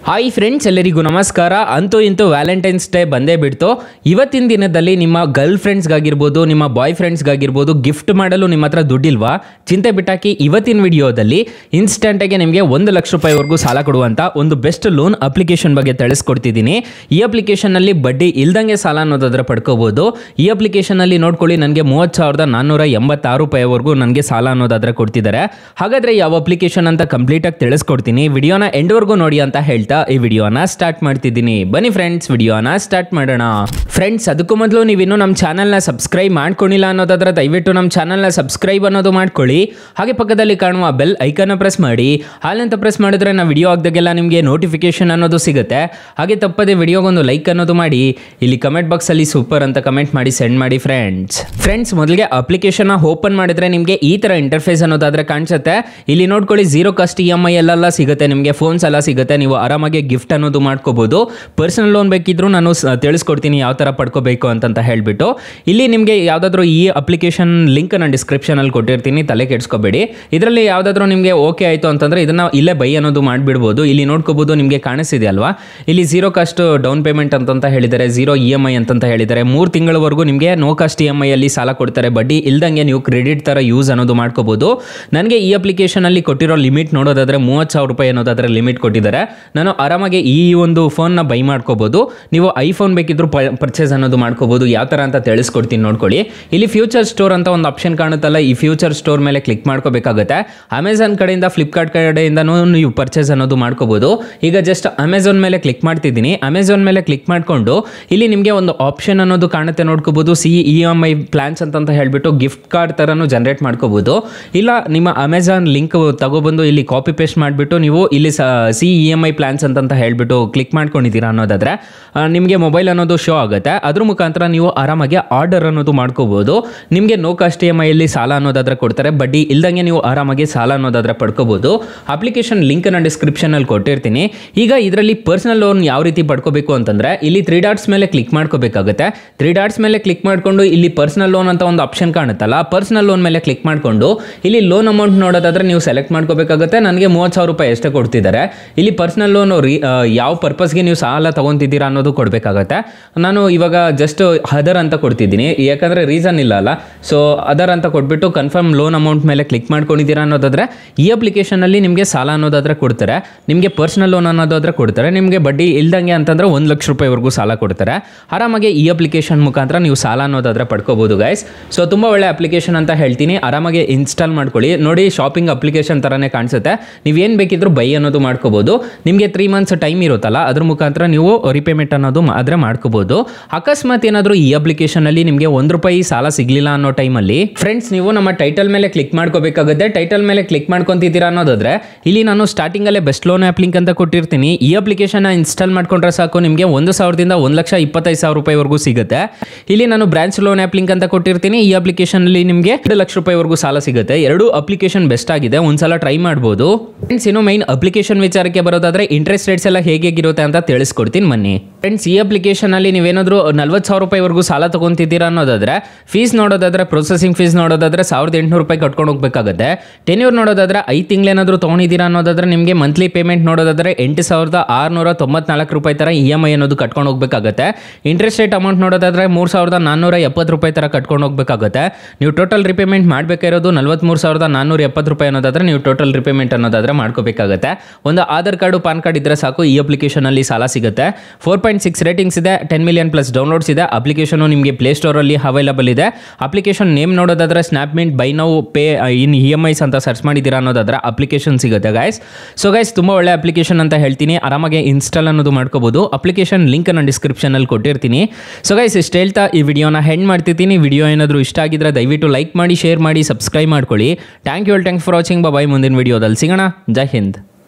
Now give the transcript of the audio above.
Hi friends, ಎಲ್ಲರಿಗೂ ನಮಸ್ಕಾರ. ಅಂತೂ ಇಂತೂ ವ್ಯಾಲೆಂಟೈನ್ಸ್ ಡೇ ಬಂದೇ ಬಿಡ್ತು. ಇವತ್ತಿನ ದಿನದಲ್ಲಿ ನಿಮ್ಮ ಗರ್ಲ್ ಫ್ರೆಂಡ್ಸ್ಗಾಗಿರ್ಬೋದು, ನಿಮ್ಮ ಬಾಯ್ ಫ್ರೆಂಡ್ಸ್ಗಾಗಿರ್ಬೋದು ಗಿಫ್ಟ್ ಮಾಡಲು ನಿಮ್ಮ ಹತ್ರ ದುಡ್ಡಿಲ್ವಾ? ಚಿಂತೆ ಬಿಟ್ಟಾಕಿ. ಇವತ್ತಿನ ವಿಡಿಯೋದಲ್ಲಿ ಇನ್ಸ್ಟೆಂಟಾಗಿ ನಿಮಗೆ 1 ಲಕ್ಷ ರೂಪಾಯಿವರೆಗೂ ಸಾಲ ಕೊಡುವಂಥ ಒಂದು ಬೆಸ್ಟ್ ಲೋನ್ ಅಪ್ಲಿಕೇಶನ್ ಬಗ್ಗೆ ತಿಳಿಸ್ಕೊಡ್ತಿದ್ದೀನಿ. ಈ ಅಪ್ಲಿಕೇಶನ್ನಲ್ಲಿ ಬಡ್ಡಿ ಇಲ್ದಂಗೆ ಸಾಲ ಅನ್ನೋದಾದ್ರೆ ಪಡ್ಕೋಬೋದು. ಈ ಅಪ್ಲಿಕೇಶನ್ನಲ್ಲಿ ನೋಡ್ಕೊಳ್ಳಿ, ನನಗೆ 30,486 ರೂಪಾಯಿವರೆಗೂ ನನಗೆ ಸಾಲ ಅನ್ನೋದಾದ್ರೆ ಕೊಡ್ತಿದ್ದಾರೆ. ಹಾಗಾದರೆ ಯಾವ ಅಪ್ಲಿಕೇಶನ್ ಅಂತ ಕಂಪ್ಲೀಟಾಗಿ ತಿಳಿಸ್ಕೊಡ್ತೀನಿ. ವಿಡಿಯೋನ ಎಂಡ್ವರೆಗೂ ನೋಡಿ ಅಂತ ಹೇಳ್ತಾ ಈ ವಿಡಿಯೋನ ಸ್ಟಾರ್ಟ್ ಮಾಡ್ತಿದ್ದೀನಿ. ಬನ್ನಿ ಫ್ರೆಂಡ್ಸ್, ವಿಡಿಯೋನ ಸ್ಟಾರ್ಟ್ ಮಾಡೋಣ. ಫ್ರೆಂಡ್ಸ್, ಅದಕ್ಕೂ ಮೊದಲು ನೀವಿನ್ನೂ ನಮ್ಮ ಚಾನಲ್ನ ಸಬ್ಸ್ಕ್ರೈಬ್ ಮಾಡ್ಕೊಂಡಿಲ್ಲ ಅನ್ನೋದಾದ್ರೆ ದಯವಿಟ್ಟು ನಮ್ಮ ಚಾನಲ್ನ ಸಬ್ಸ್ಕ್ರೈಬ್ ಅನ್ನೋದು ಮಾಡ್ಕೊಳ್ಳಿ. ಹಾಗೆ ಪಕ್ಕದಲ್ಲಿ ಕಾಣುವ ಬೆಲ್ ಐಕನ್ನ ಪ್ರೆಸ್ ಮಾಡಿ. ಹಾಲಂತ ಪ್ರೆಸ್ ಮಾಡಿದ್ರೆ ನಾವು ವಿಡಿಯೋ ಹಾಕಿದಾಗೆಲ್ಲ ನಿಮಗೆ ನೋಟಿಫಿಕೇಶನ್ ಅನ್ನೋದು ಸಿಗುತ್ತೆ. ಹಾಗೆ ತಪ್ಪದೆ ವಿಡಿಯೋಗೊಂದು ಲೈಕ್ ಅನ್ನೋದು ಮಾಡಿ. ಇಲ್ಲಿ ಕಮೆಂಟ್ ಬಾಕ್ಸಲ್ಲಿ ಸೂಪರ್ ಅಂತ ಕಮೆಂಟ್ ಮಾಡಿ ಸೆಂಡ್ ಮಾಡಿ ಫ್ರೆಂಡ್ಸ್. ಮೊದಲಿಗೆ ಅಪ್ಲಿಕೇಶನ್ ಓಪನ್ ಮಾಡಿದ್ರೆ ನಿಮಗೆ ಈ ಥರ ಇಂಟರ್ಫೇಸ್ ಅನ್ನೋದಾದ್ರೆ ಕಾಣಿಸುತ್ತೆ. ಇಲ್ಲಿ ನೋಡ್ಕೊಳ್ಳಿ, ಝೀರೋ ಕಾಸ್ಟ್ EMI ಎಲ್ಲ ಸಿಗುತ್ತೆ, ನಿಮಗೆ ಫೋನ್ಸ್ ಎಲ್ಲ ಸಿಗುತ್ತೆ. ನೀವು ಆರಾಮಾಗಿ ಗಿಫ್ಟ್ ಅನ್ನೋದು ಮಾಡ್ಕೋಬಹುದು. ಪರ್ಸನಲ್ ಲೋನ್ ಬೇಕಿದ್ರು ನಾನು ತಿಳಿಸ್ಕೊಡ್ತೀನಿ ಯಾವ ಥರ ಪಡ್ಕೋಬೇಕು ಅಂತ ಹೇಳ್ಬಿಟ್ಟು. ಇಲ್ಲಿ ನಿಮಗೆ ಯಾವುದಾದ್ರೂ ಈ ಅಪ್ಲಿಕೇಶನ್ ಲಿಂಕ್ ನಾನು ಡಿಸ್ಕ್ರಿಪ್ಷನಲ್ಲಿ ಕೊಟ್ಟಿರ್ತೀನಿ, ತಲೆ ಕೆಡಿಸ್ಕೋಬೇಡಿ. ಇದರಲ್ಲಿ ಯಾವುದಾದ್ರೂ ನಿಮಗೆ ಓಕೆ ಆಯಿತು ಅಂತಂದರೆ ಇದನ್ನು ಇಲ್ಲೇ ಬೈ ಅನ್ನೋದು ಮಾಡಿಬಿಡ್ಬೋದು. ಇಲ್ಲಿ ನೋಡ್ಕೋಬೋದು, ನಿಮಗೆ ಕಾಣಿಸ್ತಿದೆ ಅಲ್ವಾ, ಇಲ್ಲಿ ಝೀರೋ ಕಾಸ್ಟ್ ಡೌನ್ ಪೇಮೆಂಟ್ ಅಂತ ಹೇಳಿದ್ದಾರೆ, ಝೀರೋ EMI ಅಂತ ಹೇಳಿದ್ದಾರೆ. 3 ತಿಂಗಳವರೆಗೂ ನಿಮಗೆ ನೋ ಕಾಸ್ಟ್ EMI ಅಲ್ಲಿ ಸಾಲ ಕೊಡ್ತಾರೆ. ಬಡ್ಡಿ ಇಲ್ದಂಗೆ ನೀವು ಕ್ರೆಡಿಟ್ ಥರ ಯೂಸ್ ಅನ್ನೋದು ಮಾಡ್ಕೋಬೋದು. ನನಗೆ ಈ ಅಪ್ಲಿಕೇಶನಲ್ಲಿ ಕೊಟ್ಟಿರೋ ಲಿಮಿಟ್ ನೋಡೋದಾದ್ರೆ 30,000 ರೂಪಾಯಿ ಅನ್ನೋದಾದ್ರೆ ಲಿಮಿಟ್ ಕೊಟ್ಟಿದ್ದಾರೆ. ನಾನು ಆರಾಮಾಗಿ ಈ ಒಂದು ಫೋನ್ನ ಬೈ ಮಾಡ್ಕೋಬೋದು. ನೀವು ಐಫೋನ್ ಬೇಕಿದ್ರು ಪರ್ಚೇಸ್ ಅನ್ನೋದು ಮಾಡ್ಕೋಬೋದು. ಯಾವ ಥರ ಅಂತ ತಿಳಿಸ್ಕೊಡ್ತೀನಿ ನೋಡ್ಕೊಳ್ಳಿ. ಇಲ್ಲಿ ಫ್ಯೂಚರ್ ಸ್ಟೋರ್ ಅಂತ ಒಂದು ಆಪ್ಷನ್ ಕಾಣುತ್ತಲ್ಲ, ಈ ಫ್ಯೂಚರ್ ಸ್ಟೋರ್ ಮೇಲೆ ಕ್ಲಿಕ್ ಮಾಡ್ಕೋಬೇಕಾಗುತ್ತೆ. ಅಮೆಝಾನ್ ಕಡೆಯಿಂದ, ಫ್ಲಿಪ್ಕಾರ್ಟ್ ಕಡೆಯಿಂದನೂ ನೀವು ಪರ್ಚೇಸ್ ಅನ್ನೋದು ಮಾಡ್ಕೋಬೋದು. ಈಗ ಜಸ್ಟ್ ಅಮೆಝಾನ್ ಮೇಲೆ ಕ್ಲಿಕ್ ಮಾಡ್ತಿದ್ದೀನಿ. ಅಮೆಝಾನ್ ಮೇಲೆ ಕ್ಲಿಕ್ ಮಾಡಿಕೊಂಡು ಇಲ್ಲಿ ನಿಮಗೆ ಒಂದು ಆಪ್ಷನ್ ಅನ್ನೋದು ಕಾಣುತ್ತೆ ನೋಡ್ಕೋಬೋದು, EMI ಪ್ಲಾನ್ಸ್ ಅಂತ ಹೇಳ್ಬಿಟ್ಟು ಗಿಫ್ಟ್ ಕಾರ್ಡ್ ಥರನೂ ಜನರೇಟ್ ಮಾಡ್ಕೋಬೋದು. ಇಲ್ಲ ನಿಮ್ಮ ಅಮೆಝಾನ್ ಲಿಂಕ್ ತಗೊಬಂದು ಇಲ್ಲಿ ಕಾಪಿ ಪೇಸ್ಟ್ ಮಾಡಿಬಿಟ್ಟು ನೀವು ಇಲ್ಲಿ EMI ಪ್ಲಾನ್ಸ್ ಅಂತ ಹೇಳ್ಬಿಟ್ಟು ಕ್ಲಿಕ್ ಮಾಡ್ಕೊಂಡಿದ್ದೀರಾ ಅನ್ನೋದಾದ್ರೆ ನಿಮಗೆ ಮೊಬೈಲ್ ಅನ್ನೋದು ಶೋ ಆಗುತ್ತೆ. ಅದ್ರ ಮುಖಾಂತರ ನೀವು ಆರಾಮಾಗಿ ಆರ್ಡರ್ ಅನ್ನೋದು ಮಾಡ್ಕೋಬೋದು. ನಿಮಗೆ ನೋ ಕಾಸ್ಟ್ EMI ಅಲ್ಲಿ ಸಾಲ ಅನ್ನೋದಾದ್ರೆ ಕೊಡ್ತಾರೆ. ಬಡ್ಡಿ ಇಲ್ದಂಗೆ ನೀವು ಆರಾಮಾಗಿ ಸಾಲ ಅನ್ನೋದಾದ್ರೆ ಪಡ್ಕೋಬೋದು. ಅಪ್ಲಿಕೇಶನ್ ಲಿಂಕ್ ನಾನು ಡಿಸ್ಕ್ರಿಪ್ಷನಲ್ಲಿ ಕೊಟ್ಟಿರ್ತೀನಿ. ಈಗ ಇದರಲ್ಲಿ ಪರ್ಸನಲ್ ಲೋನ್ ಯಾವ ರೀತಿ ಪಡ್ಕೋಬೇಕು ಅಂತಂದ್ರೆ ಇಲ್ಲಿ 3 ಡಾಟ್ಸ್ ಮೇಲೆ ಕ್ಲಿಕ್ ಮಾಡ್ಕೋಬೇಕಾಗುತ್ತೆ. 3 ಡಾಟ್ಸ್ ಮೇಲೆ ಕ್ಲಿಕ್ ಮಾಡಿಕೊಂಡು ಇಲ್ಲಿ ಪರ್ಸನಲ್ ಲೋನ್ ಅಂತ ಒಂದು ಆಪ್ಷನ್ ಕಾಣುತ್ತಲ್ಲ, ಪರ್ಸನಲ್ ಲೋನ್ ಮೇಲೆ ಕ್ಲಿಕ್ ಮಾಡಿಕೊಂಡು ಇಲ್ಲಿ ಲೋನ್ ಅಮೌಂಟ್ ನೋಡೋದಾದ್ರೆ ನೀವು ಸೆಲೆಕ್ಟ್ ಮಾಡ್ಕೋಬೇಕಾಗುತ್ತೆ. ನನಗೆ 30,000 ರೂಪಾಯಿ ಎಷ್ಟೇ ಕೊಡ್ತಿದ್ದಾರೆ. ಇಲ್ಲಿ ಪರ್ಸನಲ್ ಲೋನ್ ಯಾವ ಪರ್ಪಸ್ಗೆ ನೀವು ಸಾಲ ತಗೊಂತಿದ್ದೀರಾ ಅನ್ನೋದು ಕೊಡಬೇಕಾಗತ್ತೆ. ನಾನು ಇವಾಗ ಜಸ್ಟ್ ಅದರ್ ಅಂತ ಕೊಡ್ತಿದ್ದೀನಿ, ಯಾಕಂದರೆ ರೀಸನ್ ಇಲ್ಲ ಅಲ್ಲ. ಸೊ ಅದರ್ ಅಂತ ಕೊಟ್ಬಿಟ್ಟು ಕನ್ಫರ್ಮ್ ಲೋನ್ ಅಮೌಂಟ್ ಮೇಲೆ ಕ್ಲಿಕ್ ಮಾಡ್ಕೊಂಡಿದ್ದೀರಾ ಅನ್ನೋದಾದ್ರೆ ಈ ಅಪ್ಲಿಕೇಶನಲ್ಲಿ ನಿಮಗೆ ಸಾಲ ಅನ್ನೋದಾದ್ರೆ ಕೊಡ್ತಾರೆ. ನಿಮಗೆ ಪರ್ಸನಲ್ ಲೋನ್ ಅನ್ನೋದಾದ್ರೆ ಕೊಡ್ತಾರೆ. ನಿಮಗೆ ಬಡ್ಡಿ ಇಲ್ದಂಗೆ ಅಂತಂದ್ರೆ 1 ಲಕ್ಷ ರೂಪಾಯಿವರೆಗೂ ಸಾಲ ಕೊಡ್ತಾರೆ. ಆರಾಮಾಗಿ ಈ ಅಪ್ಲಿಕೇಶನ್ ಮುಖಾಂತರ ನೀವು ಸಾಲ ಅನ್ನೋದಾದ್ರೆ ಪಡ್ಕೋಬೋದು ಗೈಸ್. ಸೊ ತುಂಬ ಒಳ್ಳೆ ಅಪ್ಲಿಕೇಶನ್ ಅಂತ ಹೇಳ್ತೀನಿ. ಆರಾಮಾಗಿ ಇನ್ಸ್ಟಾಲ್ ಮಾಡ್ಕೊಳ್ಳಿ. ನೋಡಿ, ಶಾಪಿಂಗ್ ಅಪ್ಲಿಕೇಶನ್ ಥರನೇ ಕಾಣಿಸುತ್ತೆ. ನೀವೇನು ಬೇಕಿದ್ರು ಬೈ ಅನ್ನೋದು ಮಾಡ್ಕೋಬೋದು. ನಿಮಗೆ 3 ಮಂತ್ಸ್ ಟೈಮ್ ಇರುತ್ತಲ್ಲ, ಅದ್ರ ಮುಖಾಂತರ ನೀವು ರಿಪೇಮೆಂಟ್ ಅನ್ನೋದು ಆದರೆ ಮಾಡ್ಕೋಬೋದು. ಅಕಸ್ಮಾತ್ ಏನಾದರೂ ಈ ಅಪ್ಲಿಕೇಶನಲ್ಲಿ ನಿಮಗೆ 1 ರೂಪಾಯಿ ಸಾಲ ಸಿಗಲಿಲ್ಲ ಅನ್ನೋ ಟೈಮಲ್ಲಿ ಫ್ರೆಂಡ್ಸ್, ನೀವು ನಮ್ಮ ಟೈಟಲ್ ಮೇಲೆ ಕ್ಲಿಕ್ ಮಾಡ್ಕೋಬೇಕಾಗುತ್ತೆ. ಟೈಟಲ್ ಮೇಲೆ ಕ್ಲಿಕ್ ಮಾಡ್ಕೊತಿದ್ದೀರಾ ಅನ್ನೋದಾದ್ರೆ ಇಲ್ಲಿ ನಾನು ಸ್ಟಾರ್ಟಿಂಗಲ್ಲೇ ಬೆಸ್ಟ್ ಲೋನ್ ಆ್ಯಪ್ ಲಿಂಕ್ ಅಂತ ಕೊಟ್ಟಿರ್ತೀನಿ. ಈ ಅಪ್ಲಿಕೇಶನ್ ಇನ್ಸ್ಟಾಲ್ ಮಾಡ್ಕೊಂಡ್ರೆ ಸಾಕು, ನಿಮಗೆ 1,000ದಿಂದ 1,25,000 ರೂಪಾಯಿವರೆಗೂ ಸಿಗುತ್ತೆ. ಇಲ್ಲಿ ನಾನು ಬ್ರಾಂಚ್ ಲೋನ್ ಆ್ಯಪ್ ಲಿಂಕ್ ಅಂತ ಕೊಟ್ಟಿರ್ತೀನಿ. ಈ ಅಪ್ಲಿಕೇಶನ್ನಲ್ಲಿ ನಿಮಗೆ 2 ಲಕ್ಷ ರೂಪಾಯಿವರೆಗೂ ಸಾಲ ಸಿಗುತ್ತೆ. ಎರಡೂ ಅಪ್ಲಿಕೇಶನ್ ಬೆಸ್ಟ್ ಆಗಿದೆ, ಒಂದ್ಸಲ ಟ್ರೈ ಮಾಡ್ಬೋದು. ಫ್ರೆಂಡ್ಸ್, ಇನ್ನು ಮೈನ್ ಅಪ್ಲಿಕೇಶನ್ ವಿಚಾರಕ್ಕೆ ಬರೋದಾದ್ರೆ ಇಂಟ್ರೆಸ್ಟ್ ರೇಟ್ಸ್ ಎಲ್ಲ ಹೇಗಿರುತ್ತೆ ಅಂತ ತಿಳಿಸ್ಕೊಡ್ತೀನಿ ಬನ್ನಿ. ಫ್ರೆಂಡ್ಸ್, ಈ ಅಪ್ಲಿಕೇಶನ್ ಅಲ್ಲಿ ನೀವೇನಾದರೂ 40,000 ರೂಪಾಯಿವರೆಗೂ ಸಾಲ ತಗೊಂತಿದ್ದೀರಾ ಅನ್ನೋದಾದ್ರೆ ಫೀಸ್ ನೋಡೋದಾದ್ರೆ, ಪ್ರೊಸೆಸಿಂಗ್ ಫೀಸ್ ನೋಡೋದಾದ್ರೆ 1,800 ರೂಪಾಯಿ ಕಟ್ಕೊಂಡು ಹೋಗ್ಬೇಕಾಗುತ್ತೆ. ಟೆನ್ಯೂರ್ ನೋಡೋದಾದ್ರೆ 5 ತಿಂಗಳೇನಾದರೂ ತೊಗೊಂಡಿದ್ದೀರಾ ಅನ್ನೋದಾದ್ರೆ ನಿಮಗೆ ಮಂತ್ಲಿ ಪೇಮೆಂಟ್ ನೋಡೋದಾದ್ರೆ 8,694 ರೂಪಾಯಿ ಥರ EMI ಅನ್ನೋದು ಕಟ್ಕೊಂಡು ಹೋಗ್ಬೇಕಾಗುತ್ತೆ. ಇಂಟ್ರೆಸ್ಟ್ ರೇಟ್ ಅಮೌಂಟ್ ನೋಡೋದಾದ್ರೆ 3,470 ರೂಪಾಯಿ ಥರ ಕಟ್ಕೊಂಡು ಹೋಗ್ಬೇಕಾಗುತ್ತೆ. ನೀವು ಟೋಟಲ್ ರಿಪೇಮೆಂಟ್ ಮಾಡಬೇಕಾಗಿರೋದು 43,470 ರೂಪಾಯಿ ಅನ್ನೋದಾದ್ರೆ ನೀವು ಟೋಟಲ್ ರಿಪೇಮೆಂಟ್ ಅನ್ನೋದಾದ್ರೆ ಮಾಡ್ಕೋಬೇಕಾಗುತ್ತೆ. ಒಂದು ಆಧಾರ್ ಕಾರ್ಡು, ಪಾನ್ ಕಾರ್ಡ್ ಇದ್ರೆ ಸಾಕು, ಈ ಅಪ್ಲಿಕೇಶನ್ ಅಲ್ಲಿ ಸಾಲ ಸಿಗುತ್ತೆ. 4.6 ರೇಟಿಂಗ್ಸ್ ಇದೆ, 10 ಮಿಲಿಯನ್ ಪ್ಲಸ್ ಡೌನ್ಲೋಡ್ಸ್ ಇದೆ. ಅಪ್ಲಿಕೇಶನ್ ನಿಮಗೆ ಪ್ಲೇಸ್ಟೋರ್ ಅಲ್ಲಿ ಅವೈಲಬಲ್ ಇದೆ. ಅಪ್ಲಿಕೇಶನ್ ನೇಮ್ ನೋಡೋದಾದ್ರೆ Snapmint buy now pay in EMIs ಅಂತ ಸರ್ಚ್ ಮಾಡಿದ್ದೀರಾ ಅನ್ನೋದಾದ್ರೆ ಅಪ್ಲಿಕೇಶನ್ ಸಿಗುತ್ತೆ ಗೈಸ್. ಸೊ ಗೈಸ್, ತುಂಬಾ ಒಳ್ಳೆ ಅಪ್ಲಿಕೇಶನ್ ಅಂತ ಹೇಳ್ತೀನಿ. ಆರಾಮಾಗಿ ಇನ್ಸ್ಟಾಲ್ ಅನ್ನೋದು ಮಾಡ್ಕೋಬಹುದು. ಅಪ್ಲಿಕೇಶನ್ ಲಿಂಕ್ ನಾನು ಡಿಸ್ಕ್ರಿಪ್ಷನ್ ಅಲ್ಲಿ ಕೊಟ್ಟಿರ್ತೀನಿ. ಸೊ ಗೈಸ್, ಇಷ್ಟು ಹೇಳ್ತಾ ಈ ವಿಡಿಯೋನ ಹೆಂಡ್ ಮಾಡ್ತಿದ್ದೀನಿ. ವಿಡಿಯೋ ಏನಾದರೂ ಇಷ್ಟ ಆಗಿದ್ರೆ ದಯವಿಟ್ಟು ಲೈಕ್ ಮಾಡಿ, ಶೇರ್ ಮಾಡಿ, ಸಬ್ಸ್ಕ್ರೈಬ್ ಮಾಡ್ಕೊಳ್ಳಿ. Thank you for watching. Bye. ಮುಂದಿನ ವಿಡಿಯೋದಲ್ಲಿ ಸಿಗೋಣ. ಜೈ ಹಿಂದ್.